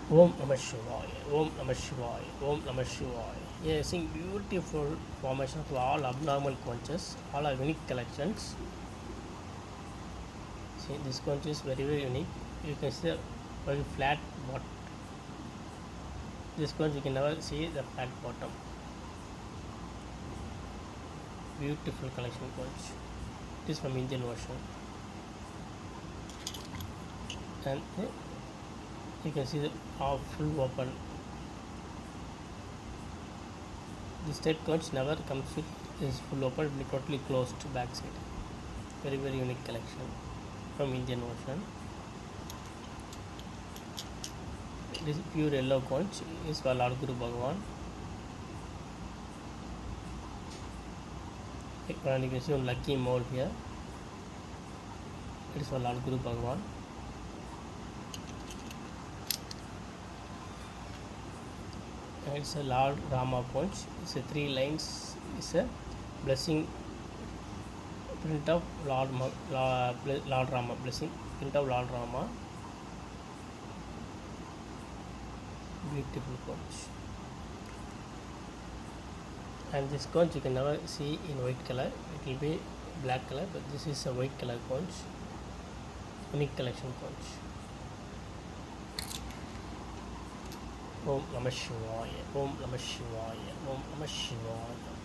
Om Namah Shivaya, Om Namah Shivaya, Om Namah Shivaya. Yes, in beautiful formation of all abnormal conchs, all are unique collections. See, this conch is very, very unique. You can see a very flat bottom. This conch you can never see the flat bottom. Beautiful collection conch. It is from Indian Ocean. And you can see the full open. This type conch never comes with this full open, it will be totally closed back side. Very, very unique collection from Indian Ocean. This pure yellow conch is for Lord Guru Bhagavan. And you can see one lucky mole here. It is for Lord Guru Bhagavan. And it's a Lord Rama conch. It's a 3 lines. It's a blessing print of Lord Rama. Blessing print of Lord Rama. Beautiful conch. And this conch you can never see in white color. It will be black color, but this is a white color conch. Unique collection conch. Om Namah Shivaya, Om Namah Shivaya, Om Namah Shivaya.